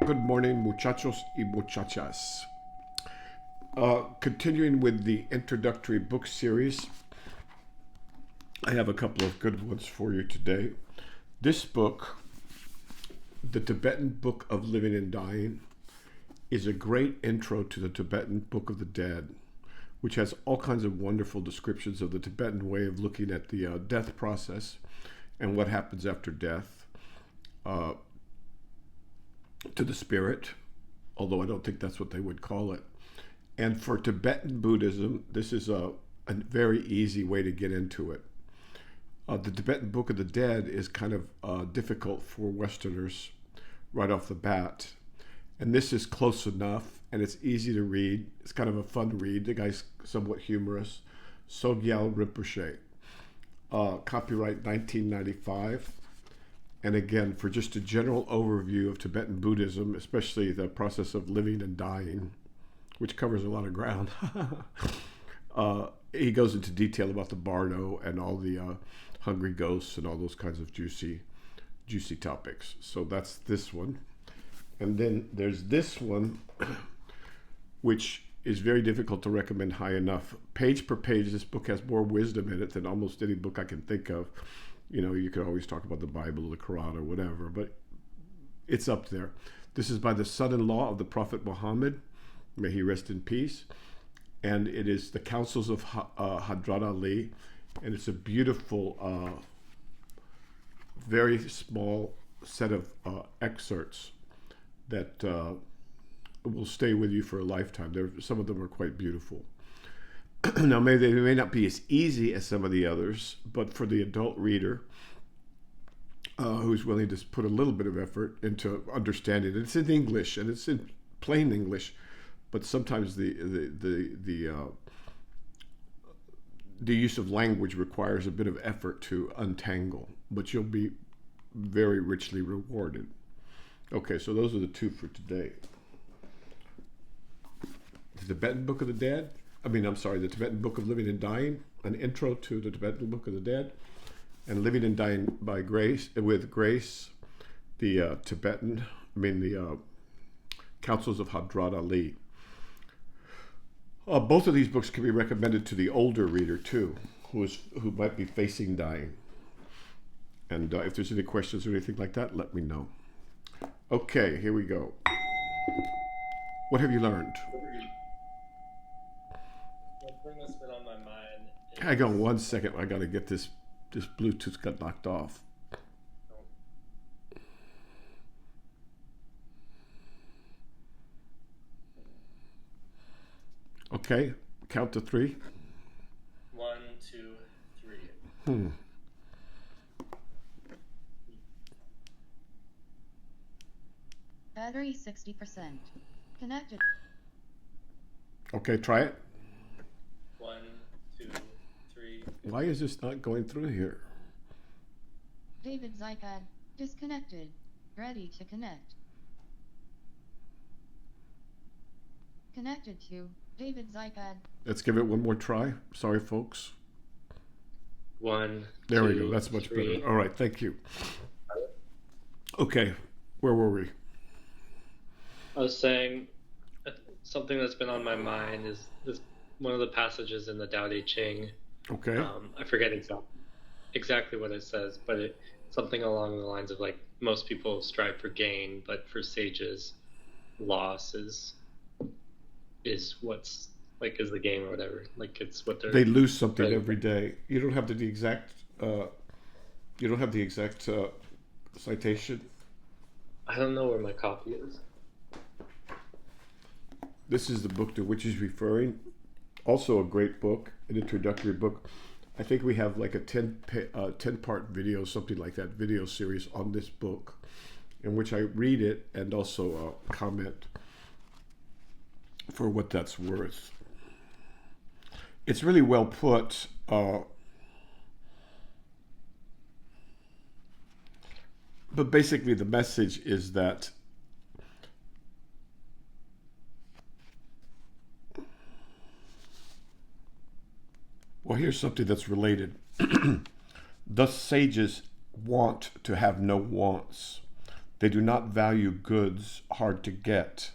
Good morning, muchachos y muchachas. Continuing with the introductory book series, I have a couple of good ones for you today. This book, The Tibetan Book of Living and Dying, is a great intro to the Tibetan Book of the Dead, which has all kinds of wonderful descriptions of the Tibetan way of looking at the death process and what happens after death. To the spirit, although I don't think that's what they would call it. And for Tibetan Buddhism, this is a very easy way to get into it. The Tibetan Book of the Dead is kind of difficult for Westerners right off the bat. And this is close enough, and it's easy to read. It's kind of a fun read. The guy's somewhat humorous. Sogyal Rinpoche, copyright 1995. And again, for just a general overview of Tibetan Buddhism, especially the process of living and dying, which covers a lot of ground, he goes into detail about the bardo and all the hungry ghosts and all those kinds of juicy topics. So that's this one. And then there's this one, which is very difficult to recommend high enough. Page per page, this book has more wisdom in it than almost any book I can think of. You know, you could always talk about the Bible or the Quran or whatever, but it's up there. This is by the son-in-law of the Prophet Muhammad, may he rest in peace. And it is the Counsels of Hadrat Ali. And it's a beautiful, very small set of excerpts that will stay with you for a lifetime. Some of them are quite beautiful. Now, maybe they may not be as easy as some of the others, but for the adult reader who's willing to put a little bit of effort into understanding it, it's in English and it's in plain English, but sometimes the use of language requires a bit of effort to untangle, but you'll be very richly rewarded. Okay, so those are the two for today. The Tibetan Book of the Dead. The Tibetan Book of Living and Dying, an intro to the Tibetan Book of the Dead, and Living and Dying by Grace, with Grace, the Counsels of Hadrat Ali. Both of these books can be recommended to the older reader too, who might be facing dying. And if there's any questions or anything like that, let me know. Okay, here we go. What have you learned? One thing that's been on my mind is... Hang on one second. I got to get this Bluetooth got knocked off. Okay, count to three. 1, 2, 3. Battery 60%. Connected. Okay, try it. 1, 2, 3. Why is this not going through here? David's iPad disconnected. Ready to connect. Connected to David's iPad. Let's give it one more try. Sorry, folks. 1. There 2, we go. That's much 3. better. All right, thank you. Okay, where were we? I was saying something that's been on my mind is this one of the passages in the Tao Te Ching. Okay. I forget exactly what it says, but something along the lines of like most people strive for gain, but for sages, loss is what's like is the gain or whatever. Like it's what they lose something every day. You don't have the exact citation. I don't know where my copy is. This is the book to which he's referring. Also a great book, an introductory book. I think we have like a 10-part video, something like that, video series on this book, in which I read it and also comment for what that's worth. It's really well put. But basically the message is that well, here's something that's related. Thus sages want to have no wants. They do not value goods hard to get.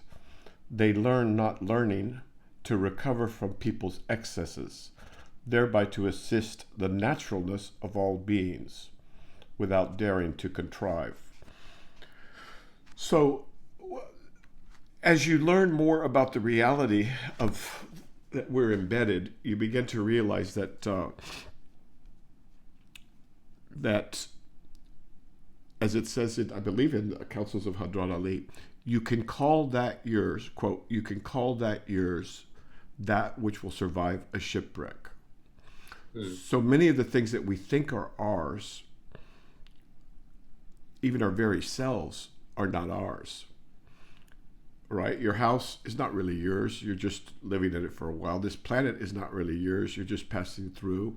They learn not learning to recover from people's excesses, thereby to assist the naturalness of all beings, without daring to contrive. So, as you learn more about the reality of that we're embedded, you begin to realize that that, as it says in, I believe, in the Councils of Hadrat Ali, you can call that yours, quote, you can call that yours that which will survive a shipwreck. So many of the things that we think are ours, even our very selves, are not ours. Right? Your house is not really yours. You're just living in it for a while. This planet is not really yours. You're just passing through.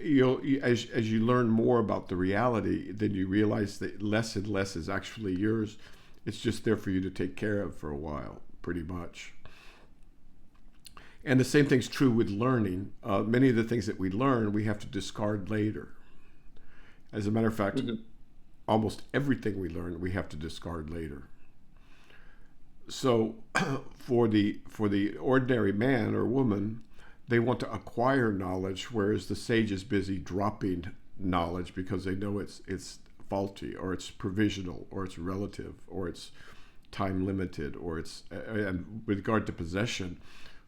As you learn more about the reality, then you realize that less and less is actually yours. It's just there for you to take care of for a while, pretty much. And the same thing's true with learning. Many of the things that we learn, we have to discard later. As a matter of fact, almost everything we learn, we have to discard later. So for the ordinary man or woman, they want to acquire knowledge, whereas the sage is busy dropping knowledge because they know it's faulty, or it's provisional, or it's relative, or it's time limited, or it's, and with regard to possession,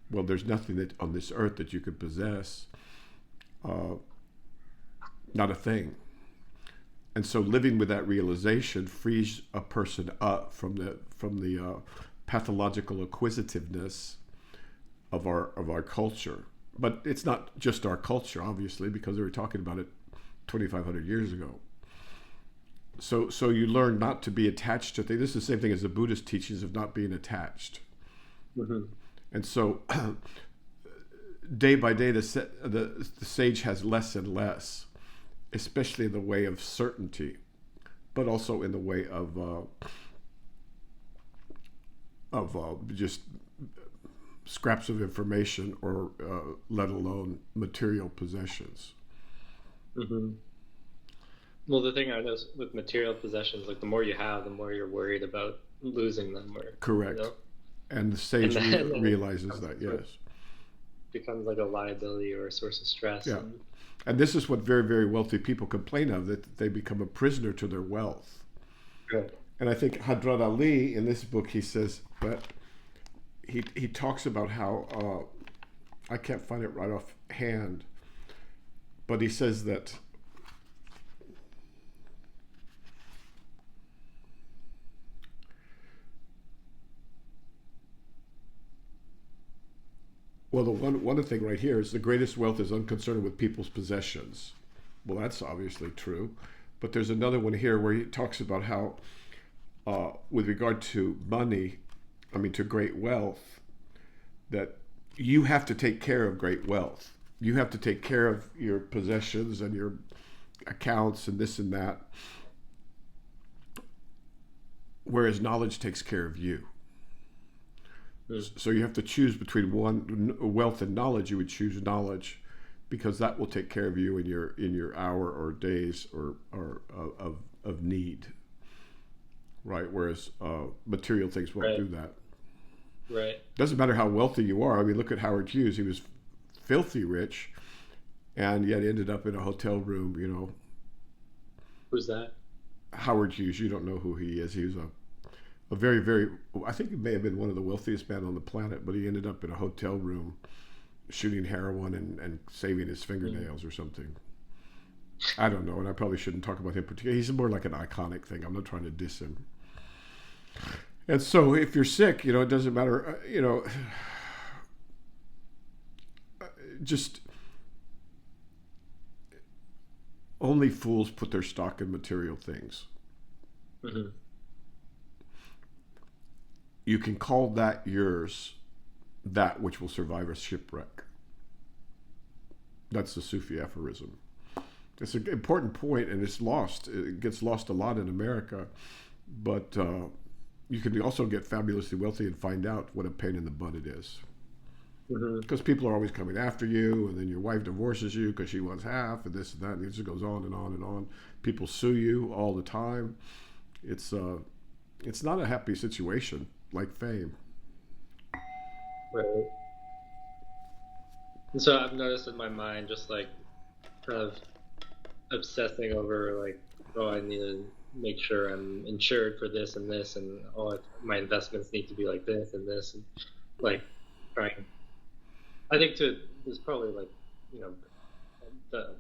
well, there's nothing that on this earth that you could possess, not a thing. And so living with that realization frees a person up from the pathological acquisitiveness of our culture. But it's not just our culture, obviously, because they were talking about it 2,500 years ago. So you learn not to be attached to things. This is the same thing as the Buddhist teachings of not being attached. And so day by day, the sage has less and less, especially in the way of certainty, but also in the way of just scraps of information, or let alone material possessions. Well, the thing I know with material possessions, like the more you have, the more you're worried about losing them. Or, correct. You know? And the sage realizes that, yes. Becomes like a liability or a source of stress. Yeah. And this is what very, very wealthy people complain of, that they become a prisoner to their wealth. Right. And I think Hadrat Ali, in this book, he says, but he talks about how, I can't find it right offhand, but he says that well, the one thing right here is the greatest wealth is unconcerned with people's possessions. Well, that's obviously true. But there's another one here where he talks about how, with regard to money, to great wealth, that you have to take care of great wealth. You have to take care of your possessions and your accounts and this and that. Whereas knowledge takes care of you. So you have to choose between wealth and knowledge. You would choose knowledge, because that will take care of you in your hour or days or of need, right? Whereas material things won't do that. Right. Doesn't matter how wealthy you are. Look at Howard Hughes. He was filthy rich, and yet ended up in a hotel room. Who's that? Howard Hughes. You don't know who he is. He was a very, very, I think he may have been one of the wealthiest men on the planet, but he ended up in a hotel room shooting heroin and saving his fingernails or something. I don't know, and I probably shouldn't talk about him particularly. He's more like an iconic thing. I'm not trying to diss him. And so if you're sick, it doesn't matter, just only fools put their stock in material things. You can call that yours, that which will survive a shipwreck. That's the Sufi aphorism. It's an important point, and it's lost. It gets lost a lot in America, but you can also get fabulously wealthy and find out what a pain in the butt it is. Because people are always coming after you, and then your wife divorces you because she wants half, and this and that, and it just goes on and on and on. People sue you all the time. It's not a happy situation like fame. Right. And so I've noticed in my mind just like kind of obsessing over like, oh, I need to make sure I'm insured for this and this, and oh, my investments need to be like this and this, and like trying. I think there's probably like, you know,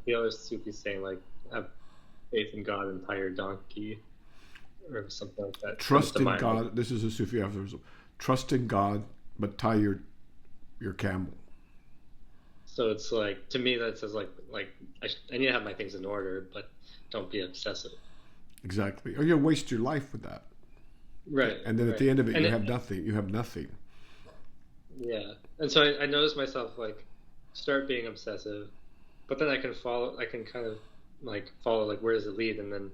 the other Sufi saying like, have faith in God and tie your donkey, or something like that. Trust in God. This is a Sufi aphorism. Trust in God, but tie your camel. So it's like, to me that says like I need to have my things in order, but don't be obsessive. Exactly. Or you'll waste your life with that. Right. And then right. at the end of it, and you have nothing. You have nothing. Yeah. And so I noticed myself like start being obsessive, but then I can kind of like follow like, where does it lead? And then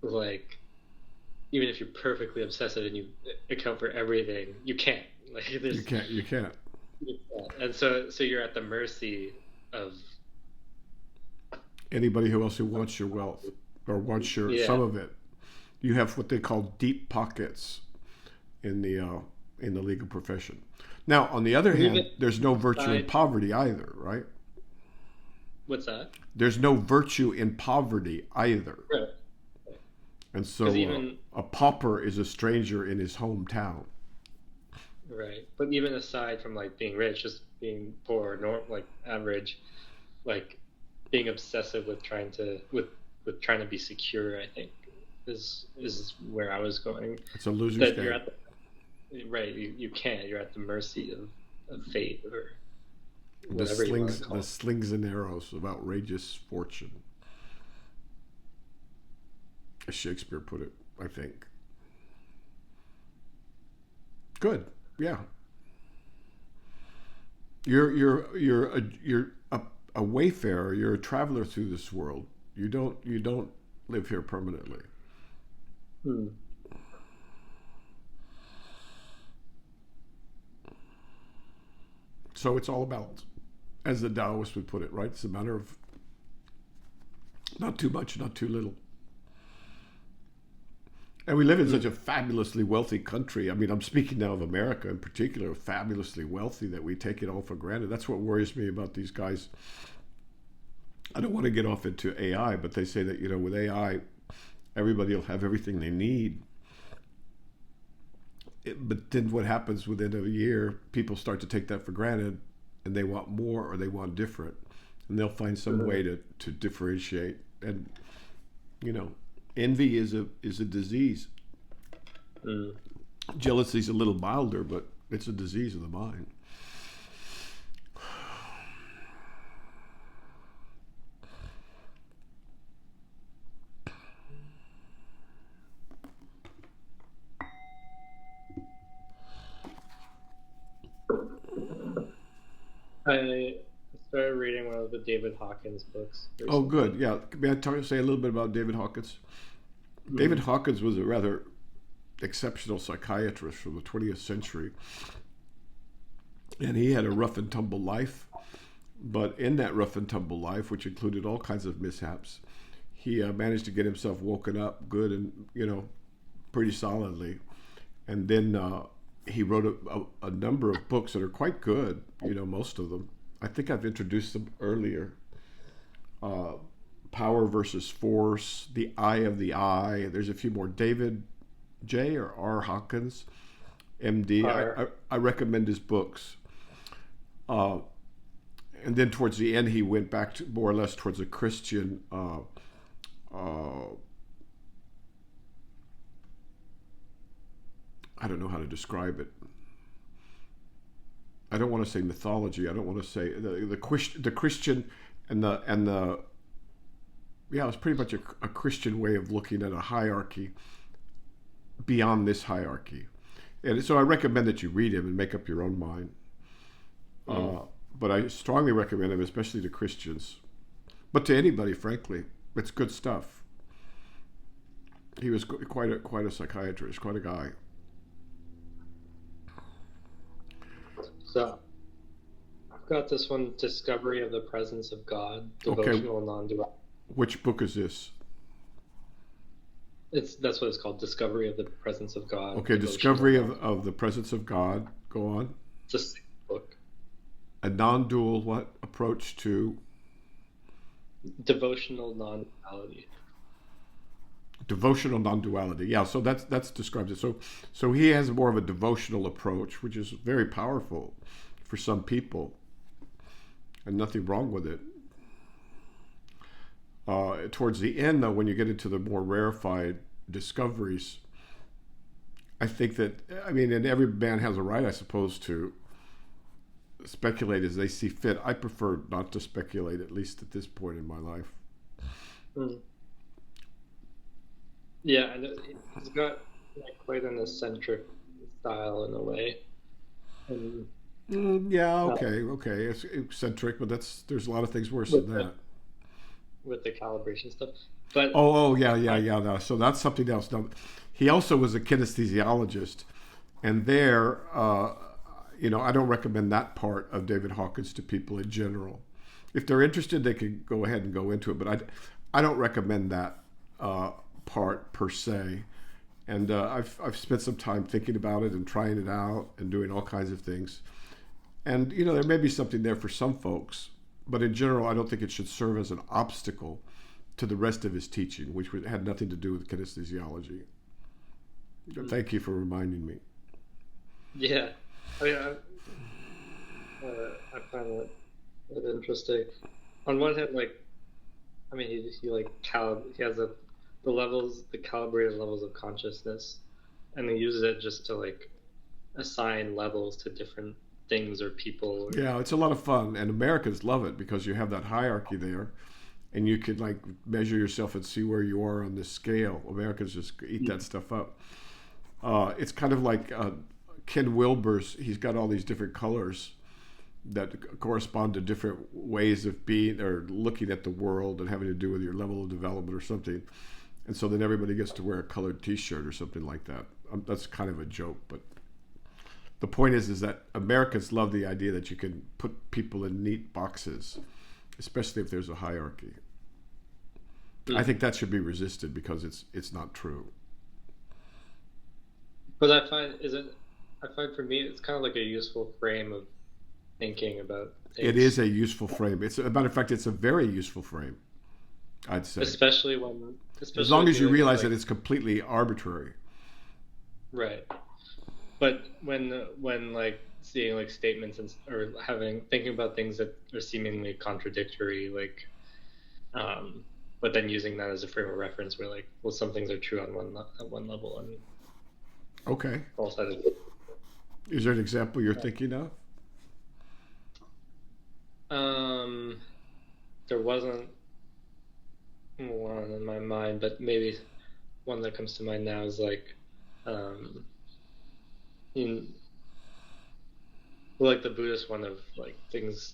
like, even if you're perfectly obsessive and you account for everything, you can't. Like You can't. And so you're at the mercy of anybody who wants your wealth or wants your some of it. You have what they call deep pockets in the legal profession. Now, on the other hand, there's no virtue in poverty either, right? What's that? There's no virtue in poverty either. Right. And so a pauper is a stranger in his hometown. Right. But even aside from like being rich, just being poor, like average, like being obsessive with trying to be secure, I think is where I was going. It's a loser's game. You're at right. You can't. You're at the mercy of fate or whatever you want to call it. The slings and arrows of outrageous fortune, as Shakespeare put it, I think. Good. Yeah. You're a wayfarer. You're a traveler through this world. You don't live here permanently. So it's all about, as the Taoists would put it, right? It's a matter of not too much, not too little. And we live in such a fabulously wealthy country. I mean, I'm speaking now of America in particular, fabulously wealthy, that we take it all for granted. That's what worries me about these guys. I don't want to get off into AI, but they say that, with AI, everybody will have everything they need. But then what happens within a year, people start to take that for granted, and they want more or they want different. And they'll find some way to differentiate. And, envy is a disease. Jealousy is a little milder, but it's a disease of the mind. I started reading one of the David Hawkins books recently. Oh, good. Yeah. May I say a little bit about David Hawkins? David Hawkins was a rather exceptional psychiatrist from the 20th century. And he had a rough and tumble life. But in that rough and tumble life, which included all kinds of mishaps, he managed to get himself woken up good and, pretty solidly. And then he wrote a number of books that are quite good, most of them. I think I've introduced them earlier. Power versus Force, The Eye of the Eye. There's a few more. David J. or R. Hawkins, MD. I recommend his books. And then towards the end, he went back to more or less towards a Christian I don't know how to describe it. I don't want to say mythology. I don't want to say the Christian and the yeah, it's pretty much a Christian way of looking at a hierarchy beyond this hierarchy. And so I recommend that you read him and make up your own mind. But I strongly recommend him, especially to Christians, but to anybody, frankly. It's good stuff. He was quite a psychiatrist, quite a guy. So, I've got this one, Discovery of the Presence of God, Devotional Non-Duality. Which book is this? That's what it's called, discovery of the presence of God. Okay, discovery of the presence of God. Go on. It's a sick book. A non-dual what approach to Devotional non-duality. devotional non-duality. Yeah, so that's describes it. So he has more of a devotional approach, which is very powerful for some people, and nothing wrong with it. Towards the end, though, when you get into the more rarefied discoveries, I think that, I mean, and every man has a right, I suppose, to speculate as they see fit. I prefer not to speculate, at least at this point in my life. Mm. Yeah, and it's got like quite an eccentric style in a way. And Yeah, okay. It's eccentric, but there's a lot of things worse than that. with the calibration stuff. But Yeah. No, so that's something else. Now, he also was a kinesthesiologist, and there, I don't recommend that part of David Hawkins to people in general. If they're interested, they can go ahead and go into it, but I don't recommend that part per se. And I've spent some time thinking about it and trying it out and doing all kinds of things. And there may be something there for some folks, but in general, I don't think it should serve as an obstacle to the rest of his teaching, which had nothing to do with kinesthesiology. Thank you for reminding me. yeah, I mean, I find it interesting. On one hand, like, I mean, he has the calibrated levels of consciousness, and he uses it just to like assign levels to different things or people. Yeah, it's a lot of fun, and Americans love it because you have that hierarchy there, and you can like measure yourself and see where you are on this scale. Americans just eat that stuff up. It's kind of like Ken Wilber's. He's got all these different colors that correspond to different ways of being or looking at the world and having to do with your level of development or something. And so then everybody gets to wear a colored T-shirt or something like that. That's kind of a joke, but the point is that Americans love the idea that you can put people in neat boxes, especially if there's a hierarchy. I think that should be resisted because it's not true. But I find for me it's kind of like a useful frame of thinking about things. It is a useful frame. It's a matter of fact, it's a very useful frame, I'd say. Especially as long as you realize that it's completely arbitrary. Right. But when like seeing like statements or thinking about things that are seemingly contradictory, like, but then using that as a frame of reference, where like, well, some things are true on one level and okay, false at it. Is there an example you're thinking of? There wasn't one in my mind, but maybe one that comes to mind now is like, like the Buddhist one of like things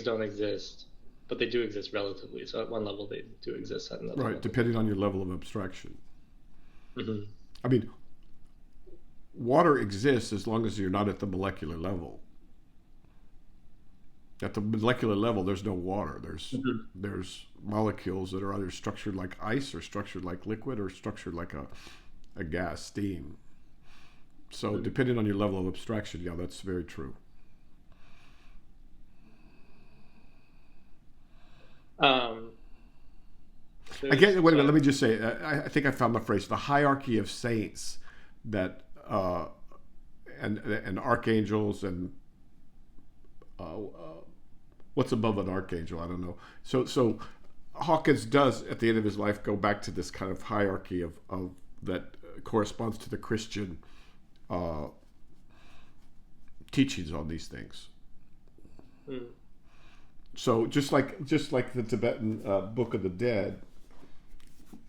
don't exist, but they do exist relatively. So at one level they do exist, at another level. Depending on your level of abstraction. Mm-hmm. I mean, water exists as long as you're not at the molecular level. At the molecular level, there's no water. There's molecules that are either structured like ice or structured like liquid or structured like a gas, steam. So depending on your level of abstraction, yeah, that's very true. Again, wait a minute, let me just say, I think I found the phrase, the hierarchy of saints that and archangels and what's above an archangel? I don't know. So Hawkins does, at the end of his life, go back to this kind of hierarchy of that corresponds to the Christian teachings on these things. So just like the Tibetan Book of the Dead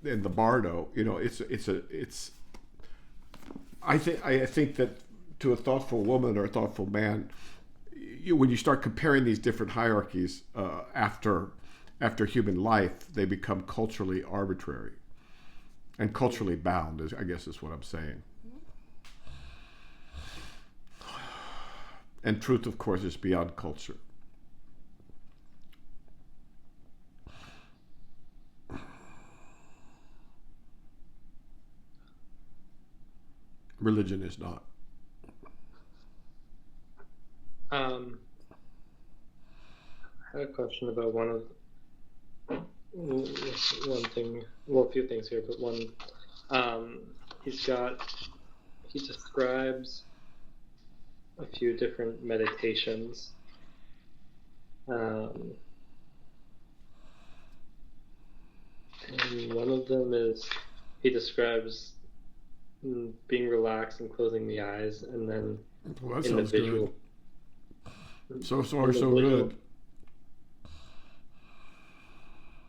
and the Bardo, it's. I think that to a thoughtful woman or a thoughtful man, when you start comparing these different hierarchies after human life, they become culturally arbitrary and culturally bound, I guess is what I'm saying. And truth, of course, is beyond culture. Religion is not. I had a question about one thing, well, a few things here, but one, he describes a few different meditations. And one of them is, he describes being relaxed and closing the eyes, and then Well, that in the sounds visual, good. So far, in the so visual,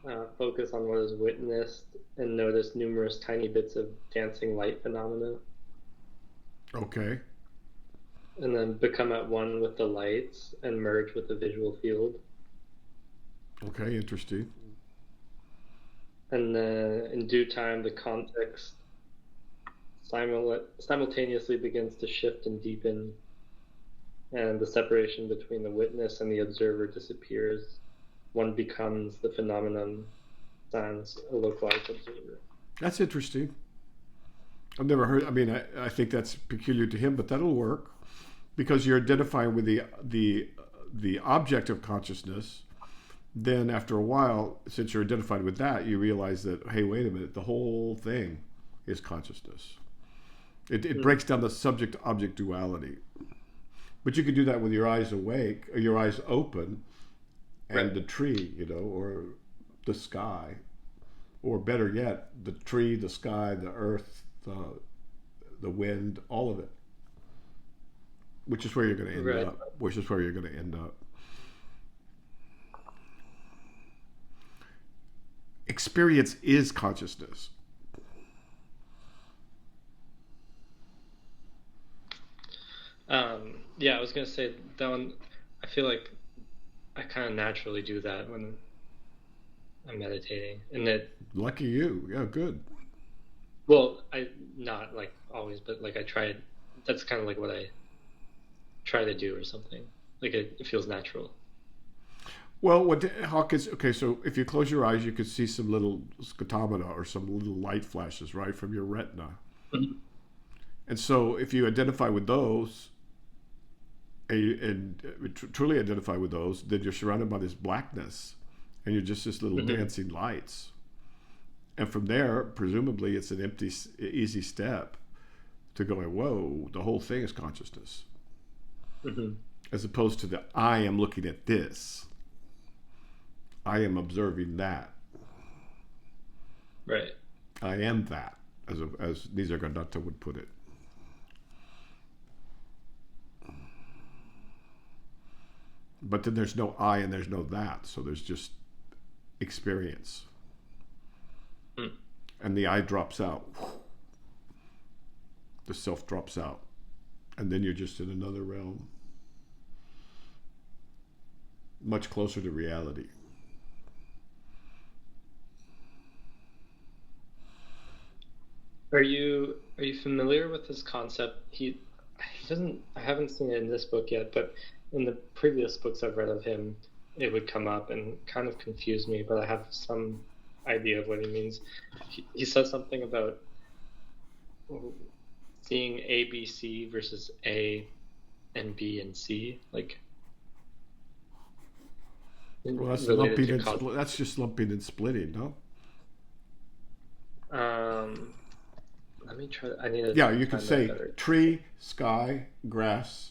good. focus on what is witnessed and notice numerous tiny bits of dancing light phenomena, Okay. and then become at one with the lights and merge with the visual field. Okay, interesting. And then in due time, the context simultaneously begins to shift and deepen, and the separation between the witness and the observer disappears. One becomes the phenomenon, sans a localized observer. That's interesting. I've never heard. I mean, I think that's peculiar to him, but that'll work because you're identifying with the object of consciousness. Then after a while, since you're identified with that, you realize that, hey, wait a minute, the whole thing is consciousness. It breaks down the subject-object duality. But you could do that with your eyes awake, or your eyes open, and Right. the tree, or the sky, or better yet, the tree, the sky, the earth, the wind, all of it. Which is where you're going to end Right. up. Which is where you're going to end up. Experience is consciousness. Yeah, I was gonna say that one. I feel like I kind of naturally do that when I'm meditating, and that, Lucky you. Yeah, good. well, I not like always, but like I try. That's kind of like what I try to do or something. Like it feels natural. Well, what Hawkins, okay, so if you close your eyes, you could see some little scotomata or some little light flashes, right, from your retina. Mhm. And so if you identify with those, and truly identify with those, then you're surrounded by this blackness, and you're just this little Mhm. dancing lights. And from there, presumably, it's an easy step to going, whoa, the whole thing is consciousness. Mhm. As opposed to the, I am looking at this. I am observing that. Right. I am that, as Nisargadatta would put it. But then there's no I and there's no that, so there's just experience. Mm. And the I drops out. The self drops out. And then you're just in another realm. Much closer to reality. Are you familiar with this concept? He doesn't. I haven't seen it in this book yet, but in the previous books I've read of him, it would come up and kind of confuse me. But I have some idea of what he means. He says something about seeing A, B, C versus A and B and C, like Well, that's related lumping to and that's just lumping and splitting, no? Let me try. I need to. Yeah, you could find that say better. tree, sky, grass,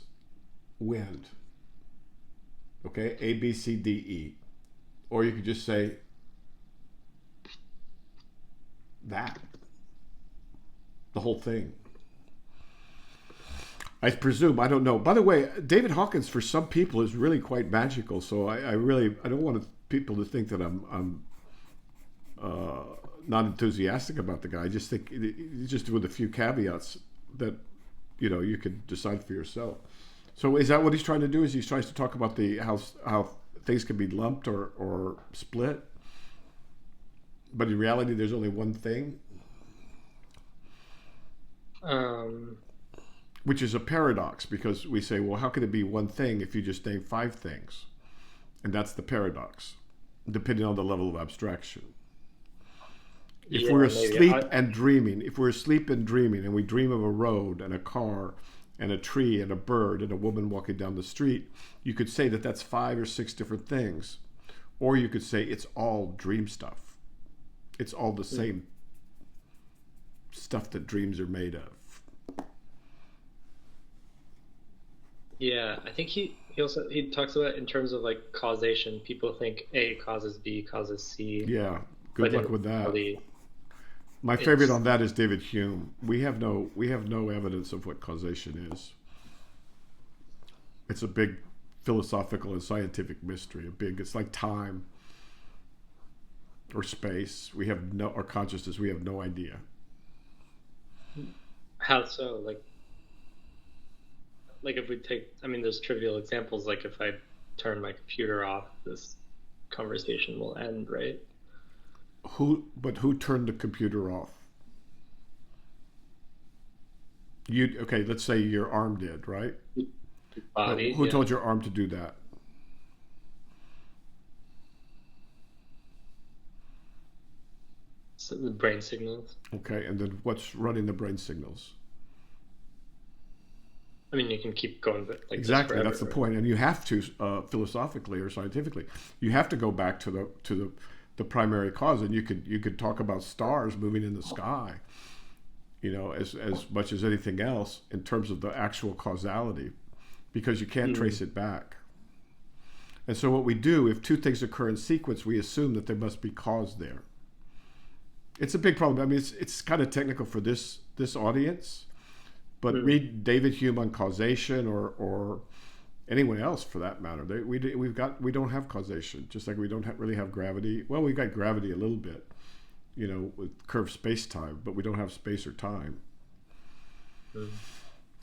wind. Okay, A, B, C, D, E. Or you could just say that. The whole thing. I presume, I don't know. By the way, David Hawkins for some people is really quite magical. So I don't want people to think that I'm not enthusiastic about the guy. I just think just with a few caveats that you could decide for yourself. So is that what he's trying to do? Is he tries to talk about how things can be lumped or split, but in reality there's only one thing, which is a paradox, because we say, well, how can it be one thing if you just name 5 things? And that's the paradox, depending on the level of abstraction. If Yeah, we're maybe. asleep and dreaming, if we're asleep and dreaming and we dream of a road and a car and a tree and a bird and a woman walking down the street, you could say that that's 5 or 6 different things. Or you could say it's all dream stuff. It's all the same stuff that dreams are made of. Yeah, I think he talks about it in terms of like causation. People think A causes B causes C. Yeah, but good luck in with that. reality, My favorite it's on that is David Hume. We have no evidence of what causation is. It's a big philosophical and scientific mystery. It's like time or space. We have no, or consciousness. We have no idea. how so. Like if we take, I mean, there's trivial examples. Like if I turn my computer off, this conversation will end, right? But who turned the computer off? Okay, let's say your arm did, right? Body. Who Yeah. told your arm to do that? So the brain signals. Okay, and then what's running the brain signals? I mean, you can keep going, but like Exactly, this that's the forever, point. And you have to, philosophically or scientifically, you have to go back to the primary cause. And you could talk about stars moving in the sky, as much as anything else in terms of the actual causality, because you can't trace it back. And so what we do, if two things occur in sequence, we assume that there must be cause there. It's a big problem. I mean, it's kind of technical for this audience, but read David Hume on causation or anyone else for that matter. We don't have causation, just like we don't really have gravity. Well, we've got gravity a little bit, with curved space-time, but we don't have space or time.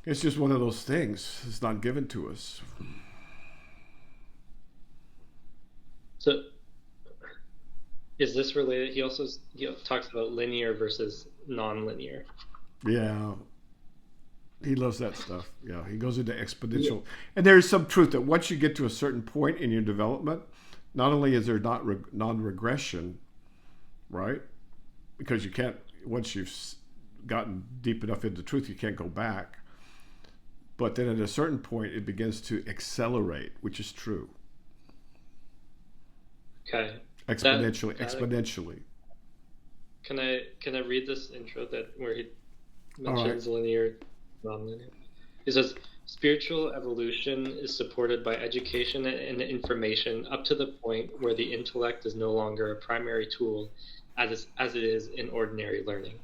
It's just one of those things. It's not given to us. So is this related? He talks about linear versus non-linear. Yeah. He loves that stuff. Yeah, he goes into exponential. And there is some truth that once you get to a certain point in your development, not only is there not non-regression, right? Because you can't, once you've gotten deep enough into truth, you can't go back. But then at a certain point, it begins to accelerate, which is true. Okay. Exponentially. Can I read this intro where he mentions linear, non-linear? He says, spiritual evolution is supported by education and information up to the point where the intellect is no longer a primary tool as it is in ordinary learning.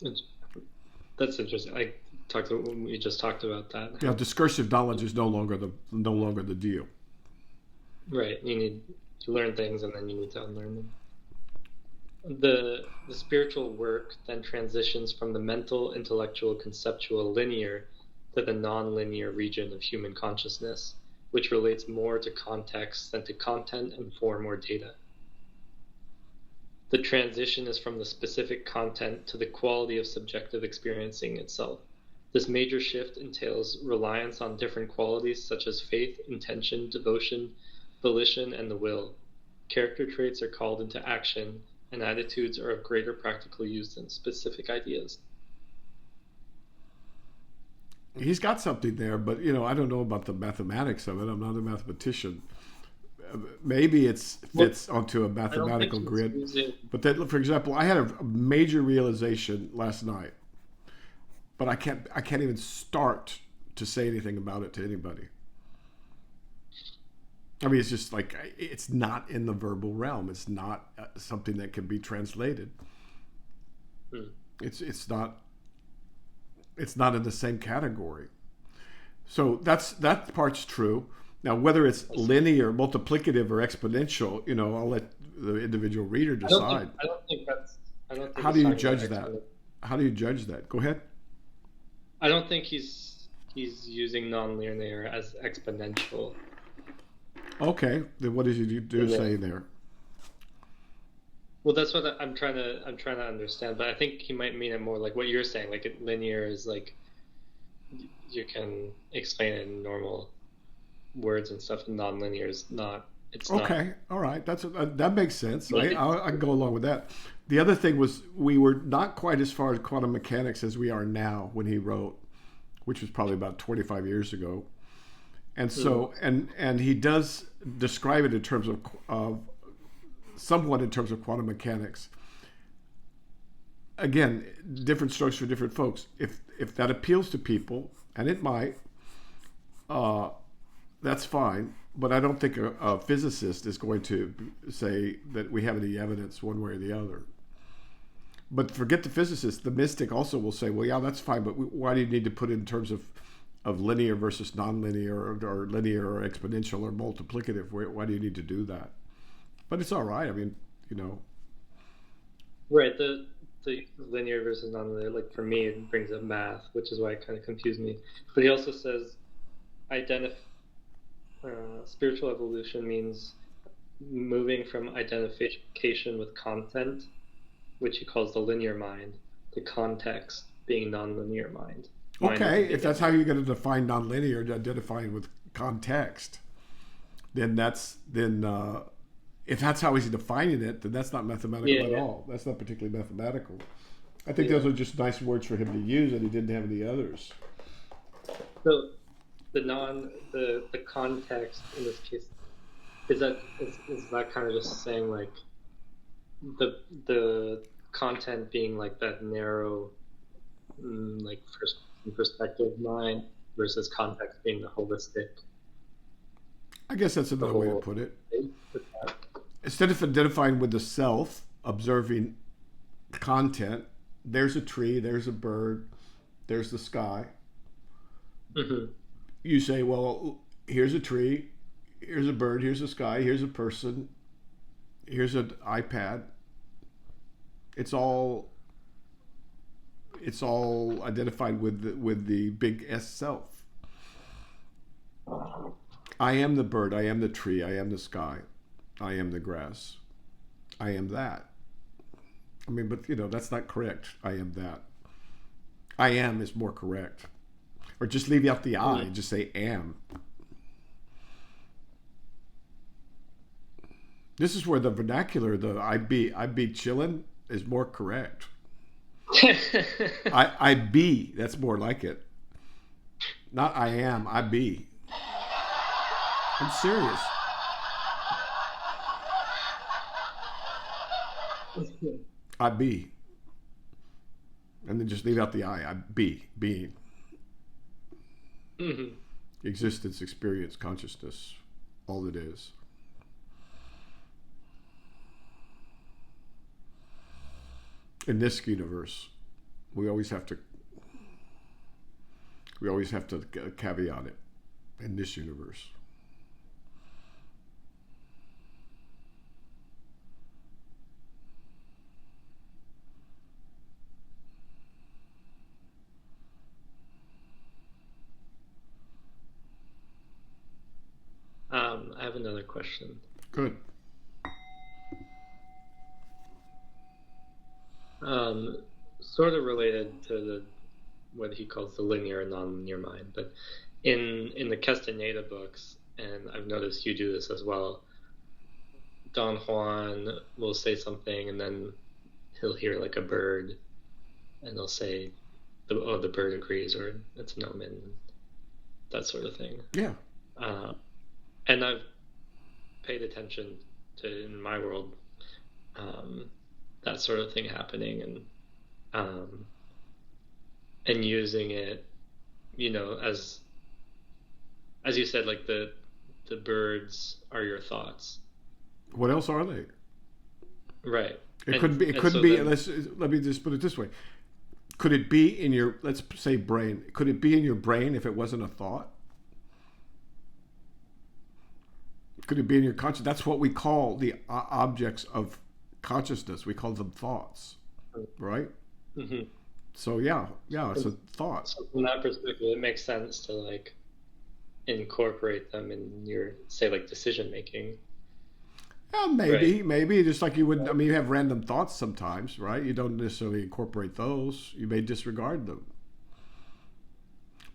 That's interesting. We just talked about that. Yeah, discursive knowledge is no longer the deal. Right. You need to learn things and then you need to unlearn them. The spiritual work then transitions from the mental, intellectual, conceptual, linear to the non-linear region of human consciousness, which relates more to context than to content and form or data. The transition is from the specific content to the quality of subjective experiencing itself. This major shift entails reliance on different qualities such as faith, intention, devotion, volition, and the will. Character traits are called into action, and attitudes are of greater practical use than specific ideas. He's got something there, but I don't know about the mathematics of it. I'm not a mathematician. Maybe it fits onto a mathematical grid. But then, for example, I had a major realization last night, but I can't even start to say anything about it to anybody. I mean, it's just like, it's not in the verbal realm. It's not something that can be translated. It's not in the same category. So that part's true. Now, whether it's linear, multiplicative, or exponential, I'll let the individual reader decide. I don't think How do you judge that? How do you judge that? Go ahead. I don't think he's using non-linear as exponential. Okay, then what did you say there? Well, that's what I'm trying to understand. But I think he might mean it more like what you're saying. Like linear is like you can explain it in normal words and stuff, and non-linear is not it's not. Okay, all right, that makes sense. Like, I can go along with that. The other thing was we were not quite as far as quantum mechanics as we are now when he wrote, which was probably about 25 years ago. And so, and he does describe it in terms of somewhat in terms of quantum mechanics. Again, different strokes for different folks. If that appeals to people, and it might, that's fine. But I don't think a physicist is going to say that we have any evidence one way or the other. But forget the physicist. The mystic also will say, well, yeah, that's fine, but why do you need to put it in terms of linear versus nonlinear, or linear or exponential or multiplicative? Why do you need to do that? But it's all right. I mean, right, the linear versus nonlinear, like for me, it brings up math, which is why it kind of confused me. But he also says spiritual evolution means moving from identification with content, which he calls the linear mind, to context, being nonlinear mind. Okay, if that's how you're going to define nonlinear, identifying with context, then if that's how he's defining it, then that's not mathematical at all. That's not particularly mathematical. I think those are just nice words for him to use, and he didn't have any others. So the context in this case is that kind of just saying like the content being like that narrow like first perspective mind versus context being the holistic. I guess that's another way to put it. Instead of identifying with the self, observing content, there's a tree, there's a bird, there's the sky. Mm-hmm. You say, well, here's a tree, here's a bird, here's a sky, here's a person, here's an iPad. It's all identified with the big S self. I am the bird, I am the tree, I am the sky, I am the grass, I am that. I mean, but that's not correct. I am that. I am is more correct. Or just leave out the I and just say am. This is where the vernacular, the I be chillin' is more correct. I be, that's more like it. Not I am, I be. I'm serious. I be. And then just leave out the I be, being. Mm-hmm. Existence, experience, consciousness, all it is. In this universe, we always have to caveat it. In this universe. I have another question. Good. Sort of related to what he calls the linear and non-linear mind, but in the Castañeda books, and I've noticed you do this as well, Don Juan will say something and then he'll hear like a bird and they'll say, the bird agrees, or it's an omen, that sort of thing. Yeah. And I've paid attention to, in my world, that sort of thing happening, and using it, as you said, like the birds are your thoughts. What else are they? Right. It couldn't be. Let me just put it this way: could it be in your, let's say, brain? Could it be in your brain if it wasn't a thought? Could it be in your conscious? That's what we call the objects of consciousness. We call them thoughts, right? Mm-hmm. So yeah, it's a thought. So from that perspective, it makes sense to like incorporate them in your, say, like decision making. Yeah, maybe just like you would. I mean, you have random thoughts sometimes, right? You don't necessarily incorporate those. You may disregard them.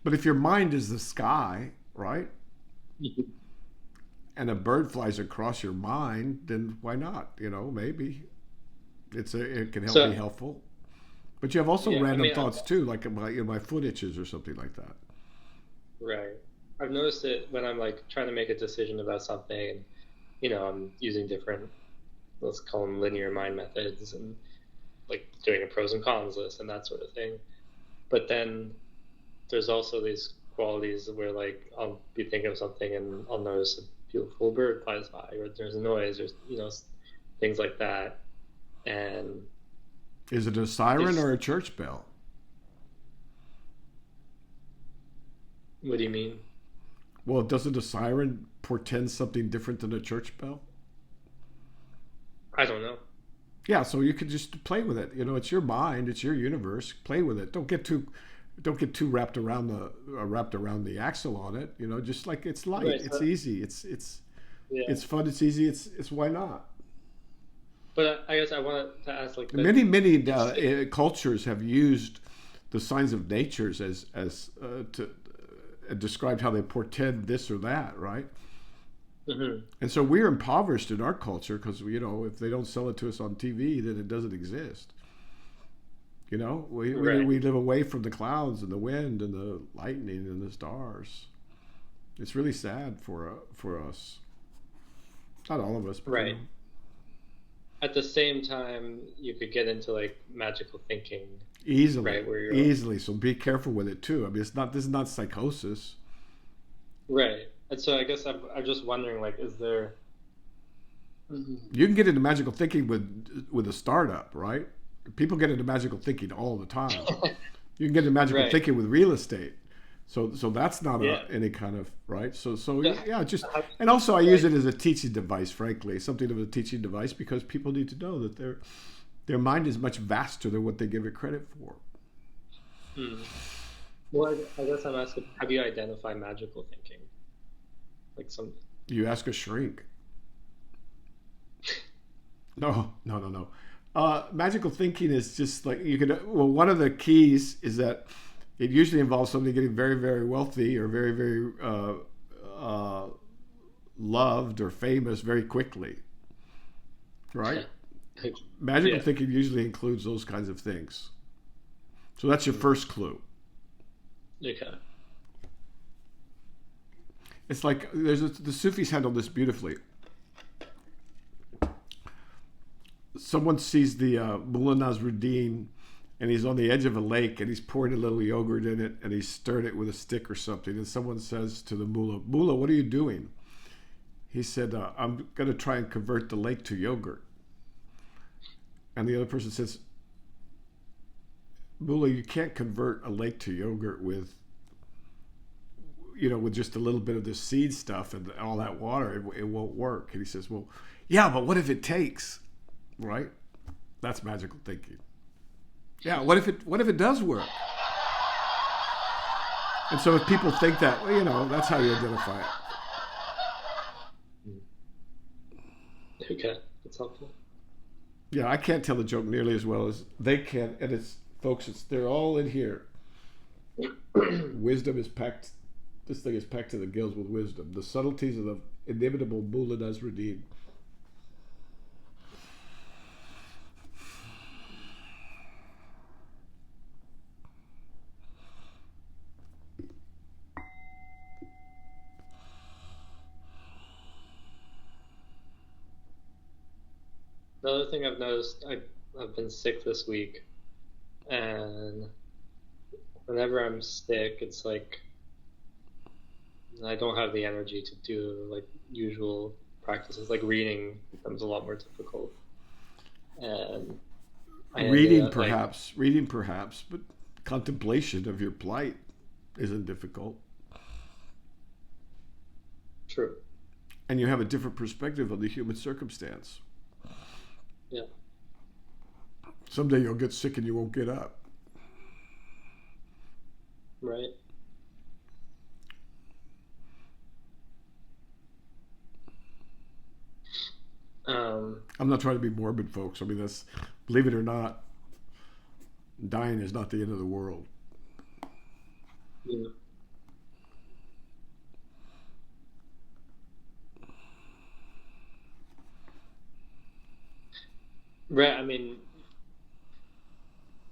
But if your mind is the sky, right? and a bird flies across your mind, then why not? You know, maybe it can help be helpful. But you have also random thoughts too, like about my foot itches or something like that. Right. I've noticed it when I'm like trying to make a decision about something, and I'm using different, let's call them linear mind methods, and like doing a pros and cons list and that sort of thing. But then there's also these qualities where like I'll be thinking of something and I'll notice a beautiful bird flies by, or there's a noise, or things like that. And is it a siren or a church bell? What do you mean? Well, doesn't a siren portend something different than a church bell? I don't know. Yeah, so you could just play with it. It's your mind, it's your universe. Play with it. Don't get too wrapped around the axle on it. Just like it's light, right, it's easy, it's fun, it's easy, it's why not? But I guess I wanted to ask, like, many cultures have used the signs of natures as to describe how they portend this or that, right? Mm-hmm. And so we're impoverished in our culture because if they don't sell it to us on TV, then it doesn't exist. We live away from the clouds and the wind and the lightning and the stars. It's really sad for us. Not all of us, but right. At the same time, you could get into like magical thinking easily, right? Where you're easily. So be careful with it too. I mean, this is not psychosis, right? And so I guess I'm just wondering, like, is there? You can get into magical thinking with a startup, right? People get into magical thinking all the time. You can get into magical thinking with real estate. So that's not any kind of, right? So just, and also I use it as a teaching device, frankly, something of a teaching device, because people need to know that their mind is much vaster than what they give it credit for. Well, I guess I'm asking, have you identified magical thinking? Like some. You ask a shrink. No. Magical thinking is just like one of the keys is that it usually involves somebody getting very, very wealthy or very, very loved or famous very quickly, right? Magical thinking usually includes those kinds of things. So that's your first clue. Okay. It's like the Sufis handle this beautifully. Someone sees the Mullah Nasruddin, and he's on the edge of a lake, and he's pouring a little yogurt in it, and he's stirring it with a stick or something. And someone says to the Mullah, what are you doing? He said, I'm going to try and convert the lake to yogurt. And the other person says, Mullah, you can't convert a lake to yogurt with just a little bit of the seed stuff and all that water. It won't work. And he says, well, yeah, but what if it takes? Right? That's magical thinking. Yeah, what if it does work? And so if people think that, that's how you identify it. Okay, that's helpful. Yeah, I can't tell the joke nearly as well as they can, and they're all in here. Wisdom is packed. This thing is packed to the gills with wisdom. The subtleties of the inimitable Mullah Nasruddin. The other thing I've noticed, I've been sick this week, and whenever I'm sick, it's like I don't have the energy to do like usual practices. Like reading becomes a lot more difficult, and reading perhaps, but contemplation of your plight isn't difficult. True. And you have a different perspective on the human circumstance. Yeah. Someday you'll get sick and you won't get up. Right. I'm not trying to be morbid, folks. I mean, believe it or not, dying is not the end of the world. Yeah. Right. I mean,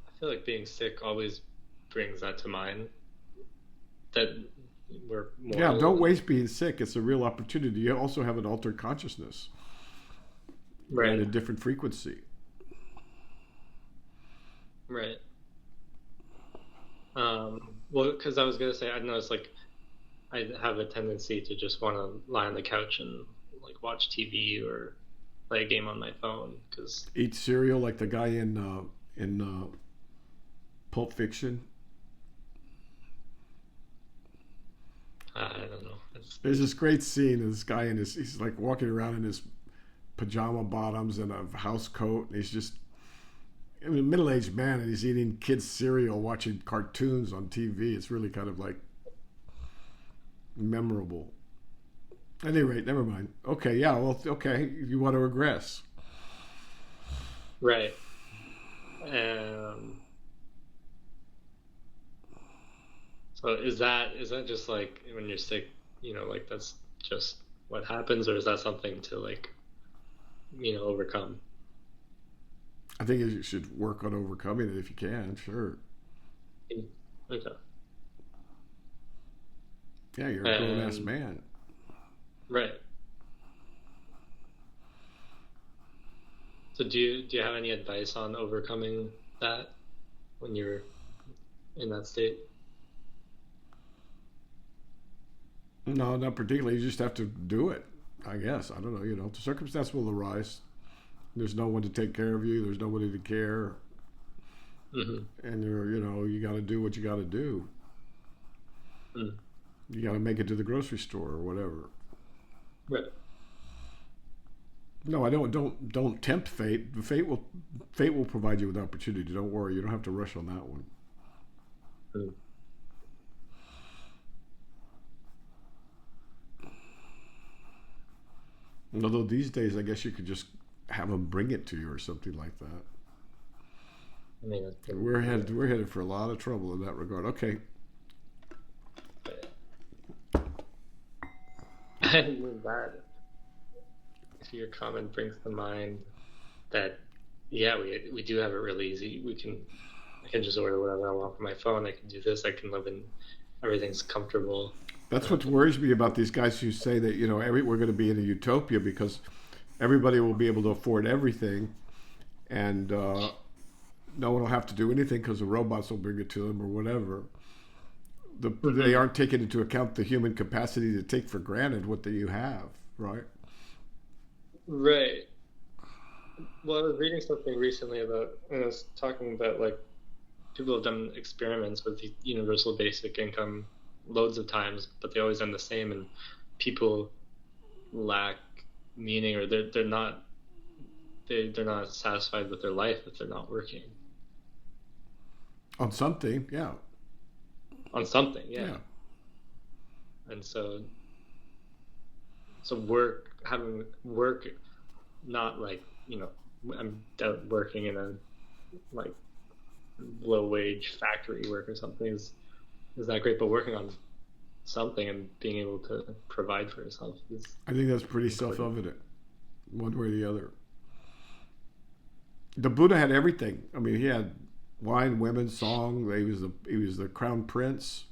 I feel like being sick always brings that to mind. That we're Yeah, mortal. don't waste being sick. It's a real opportunity. You also have an altered consciousness. You're Right. at a different frequency. Right. Well, because I was gonna say, I noticed like I have a tendency to just want to lie on the couch and like watch TV or play a game on my phone because Eat cereal like the guy in Pulp Fiction. I don't know. There's this great scene of this guy he's like walking around in his pajama bottoms and a house coat, and he's just a middle-aged man, and he's eating kids cereal, watching cartoons on TV. It's really kind of like memorable. At any rate, never mind. Okay, yeah, well, okay, you want to regress. Right. Um, so is that just like when you're sick, like that's just what happens, or is that something to like, overcome? I think you should work on overcoming it if you can, sure. Okay. Yeah, you're a grown-ass man. Right. So do you have any advice on overcoming that when you're in that state? No, not particularly. You just have to do it, I guess. I don't know, the circumstance will arise. There's no one to take care of you. There's nobody to care. Mm-hmm. And you got to do what you got to do. Mm. You got to make it to the grocery store or whatever. Right. No, I don't tempt fate. Fate will provide you with opportunity. Don't worry. You don't have to rush on that one. Mm. Although these days, I guess you could just have them bring it to you or something like that. I mean, We're headed for a lot of trouble in that regard. Okay. And that, if your comment brings to mind that, yeah, we do have it really easy. I can just order whatever I want from my phone. I can do this. I can live in, everything's comfortable. That's what worries me about these guys who say that we're going to be in a utopia because everybody will be able to afford everything, and no one will have to do anything because the robots will bring it to them or whatever. They aren't taking into account the human capacity to take for granted what you have, right? Right. Well, I was reading something recently and I was talking about like people have done experiments with the universal basic income loads of times, but they always end the same, and people lack meaning, or they're not satisfied with their life if they're not working On something, yeah. on something. Yeah. And so having work, not like I'm working in a like low wage factory work or something is that great, but working on something and being able to provide for yourself is, I think that's pretty self-evident, one way or the other. The Buddha had everything. I mean, he had wine, women, song. He was the crown prince,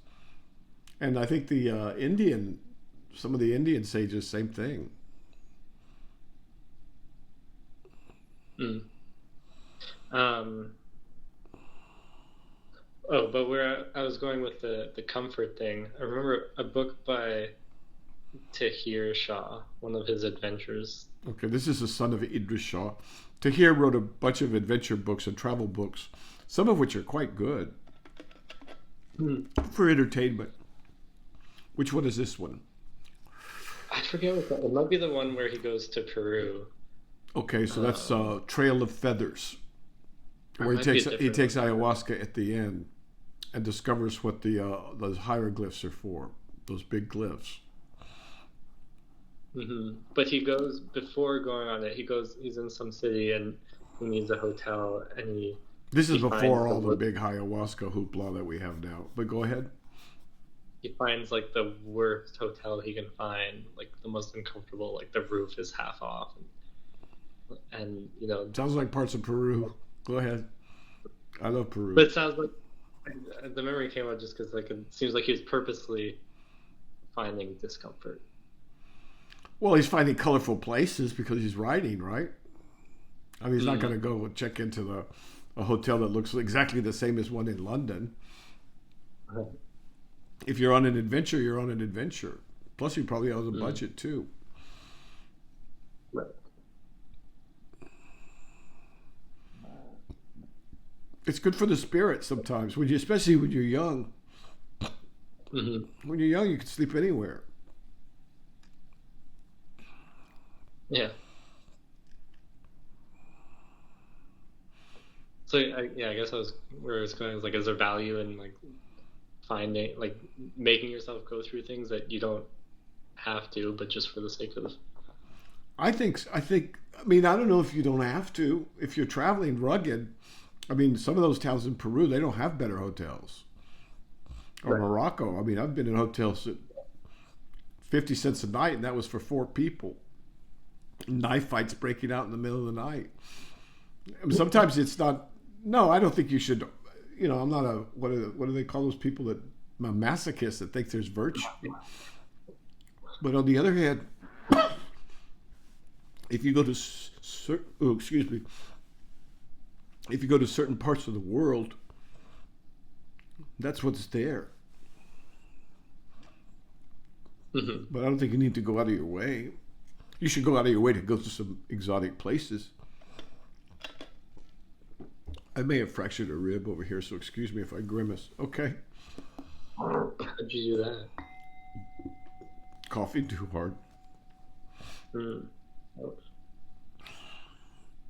and I think some of the Indian sages, same thing. But where I was going with the comfort thing, I remember a book by Tahir Shah, one of his adventures. Okay, this is the son of Idris Shah. Tahir wrote a bunch of adventure books and travel books, some of which are quite good for entertainment. Which one is this one? I forget what that. It might be the one where he goes to Peru. Okay, so that's Trail of Feathers, where he takes ayahuasca at the end and discovers what those hieroglyphs are for, those big glyphs. Mm-hmm. But he goes, before going on it, he's in some city and he needs a hotel, and This is before all the big ayahuasca hoopla that we have now. But go ahead. He finds like the worst hotel he can find, like the most uncomfortable, like the roof is half off. and Sounds like parts of Peru. Go ahead. I love Peru. but it sounds like the memory came out just because like it seems like he was purposely finding discomfort. Well, he's finding colorful places because he's writing, right? I mean, he's not going to go check into a hotel that looks exactly the same as one in London. If you're on an adventure, you're on an adventure. Plus, he probably has a budget too. Right. It's good for the spirit sometimes, especially when you're young. When you're young, you can sleep anywhere. Yeah. So I guess where I was going was like, is there value in like finding, like making yourself go through things that you don't have to, but just for the sake of? I mean, I don't know if you don't have to. If you're traveling rugged, I mean, some of those towns in Peru, they don't have better hotels. Or Right. Morocco. I mean, I've been in hotels at 50 cents a night, and that was for 4 people. Knife fights breaking out in the middle of the night. I mean, sometimes it's not. No, I don't think you should. I'm not a what do they call those people that a masochist that think there's virtue. But on the other hand, if you go to if you go to certain parts of the world, that's what's there. But I don't think you need to go out of your way. You should go out of your way to go to some exotic places. I may have fractured a rib over here, so excuse me if I grimace. Okay. How'd you do that? Coffee too hard. Oh.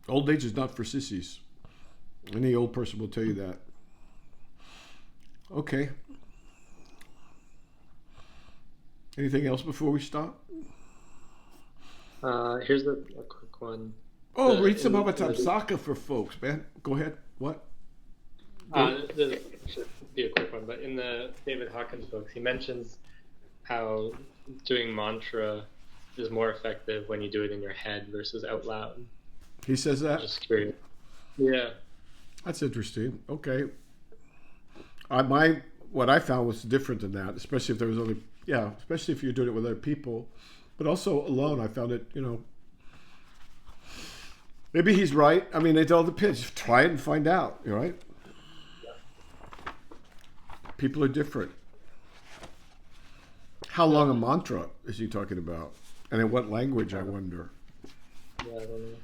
Old age is not for sissies. Any old person will tell you that. Okay. Anything else before we stop? Here's a quick one. Oh, read some Avatamsaka for folks, man. Go ahead. What? This should be a quick one, but in the David Hawkins books, he mentions how doing mantra is more effective when you do it in your head versus out loud. He says that? Just curious. Yeah. That's interesting. Okay. What I found was different than that, especially if there was especially if you're doing it with other people, but also alone. I found it, maybe he's right. I mean, it all depends. Try it and find out. You right? People are different. How long a mantra is he talking about, and in what language? I wonder. Yeah, I don't know.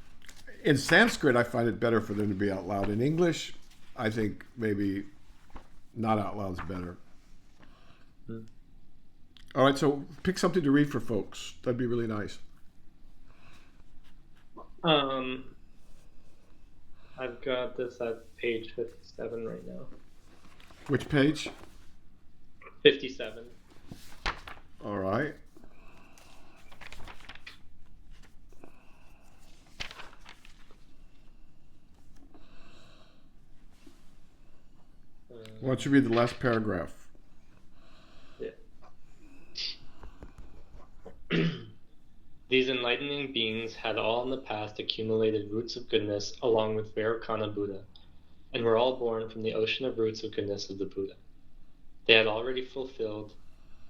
In Sanskrit, I find it better for them to be out loud. In English, I think maybe not out loud is better. All right, so pick something to read for folks. That'd be really nice. I've got this at page 57 right now. Which page? 57. All right. Why don't you read the last paragraph? Yeah. These enlightening beings had all in the past accumulated roots of goodness along with Vairocana Buddha, and were all born from the ocean of roots of goodness of the Buddha. They had already fulfilled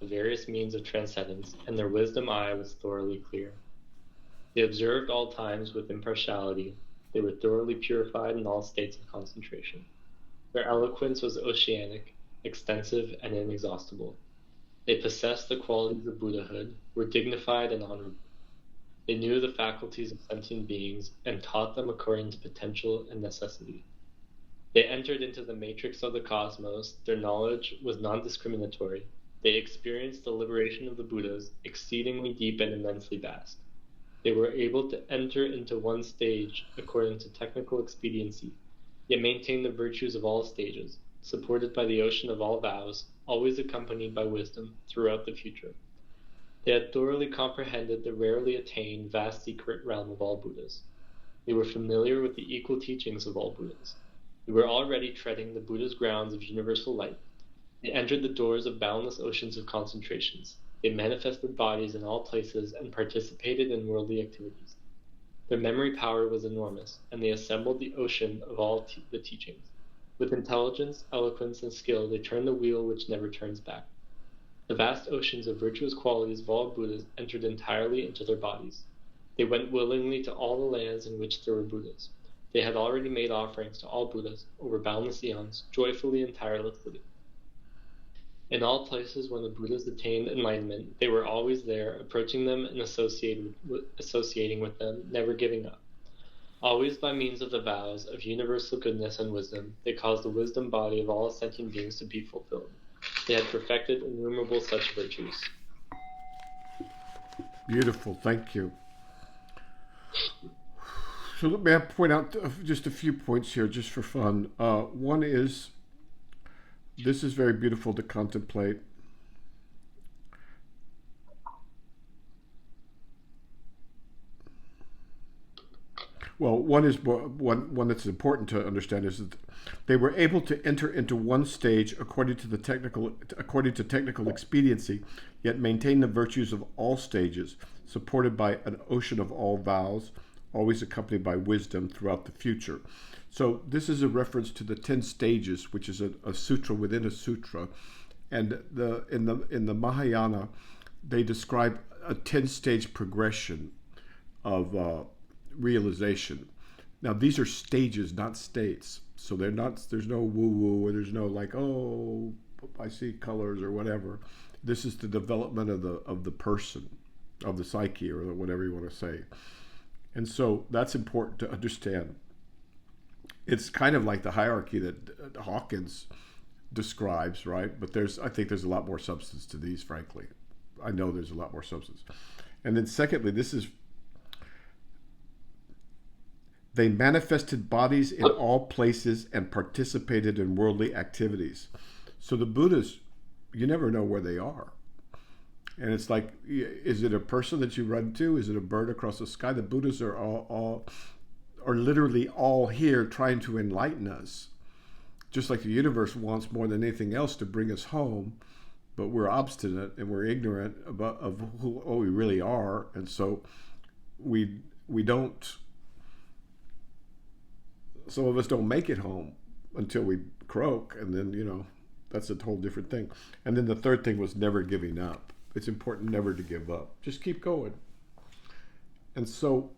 the various means of transcendence, and their wisdom eye was thoroughly clear. They observed all times with impartiality. They were thoroughly purified in all states of concentration. Their eloquence was oceanic, extensive, and inexhaustible. They possessed the qualities of Buddhahood, were dignified and honorable. They knew the faculties of sentient beings and taught them according to potential and necessity. They entered into the matrix of the cosmos. Their knowledge was non-discriminatory. They experienced the liberation of the Buddhas, exceedingly deep and immensely vast. They were able to enter into one stage according to technical expediency, yet maintain the virtues of all stages, supported by the ocean of all vows, always accompanied by wisdom throughout the future. They had thoroughly comprehended the rarely attained vast secret realm of all Buddhas. They were familiar with the equal teachings of all Buddhas. They were already treading the Buddha's grounds of universal light. They entered the doors of boundless oceans of concentrations. They manifested bodies in all places and participated in worldly activities. Their memory power was enormous, and they assembled the ocean of all the teachings. With intelligence, eloquence, and skill, they turned the wheel which never turns back. The vast oceans of virtuous qualities of all Buddhas entered entirely into their bodies. They went willingly to all the lands in which there were Buddhas. They had already made offerings to all Buddhas over boundless eons, joyfully and tirelessly. In all places when the Buddhas attained enlightenment, they were always there, approaching them and associating with them, never giving up. Always by means of the vows of universal goodness and wisdom, they caused the wisdom body of all sentient beings to be fulfilled. They had perfected innumerable such virtues. Beautiful, thank you. So let me point out just a few points here, just for fun. One is, this is very beautiful to contemplate. Well, one that's important to understand is that they were able to enter into one stage according to technical expediency, yet maintain the virtues of all stages, supported by an ocean of all vows, always accompanied by wisdom throughout the future. So this is a reference to the 10 stages, which is a sutra within a sutra, and in the Mahayana, they describe a 10-stage progression of realization. Now these are stages, not states. So they're not. There's no woo-woo, or there's no like, oh, I see colors or whatever. This is the development of the person, of the psyche, or whatever you want to say. And so that's important to understand. It's kind of like the hierarchy that Hawkins describes, right? But I think there's a lot more substance to these, frankly. I know there's a lot more substance. And then secondly, they manifested bodies in all places and participated in worldly activities. So the Buddhas, you never know where they are. And it's like, is it a person that you run to? Is it a bird across the sky? The Buddhas are literally all here trying to enlighten us. Just like the universe wants more than anything else to bring us home, but we're obstinate and we're ignorant of who we really are. And so we don't, some of us don't make it home until we croak, and then, that's a whole different thing. And then the third thing was never giving up. It's important never to give up. Just keep going. And so,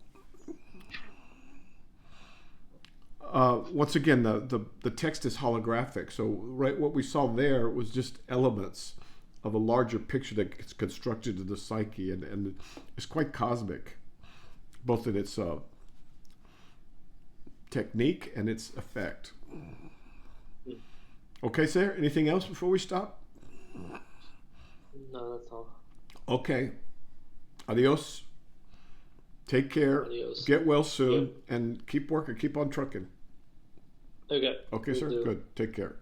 once again, the text is holographic. So, right, what we saw there was just elements of a larger picture that gets constructed to the psyche, and it's quite cosmic, both in its technique and its effect. Okay, sir, anything else before we stop? No, that's all. Okay. Adios. Take care. Adios. Get well soon. Yep. And keep working. Keep on trucking. Okay. Okay, sir. Good. Take care.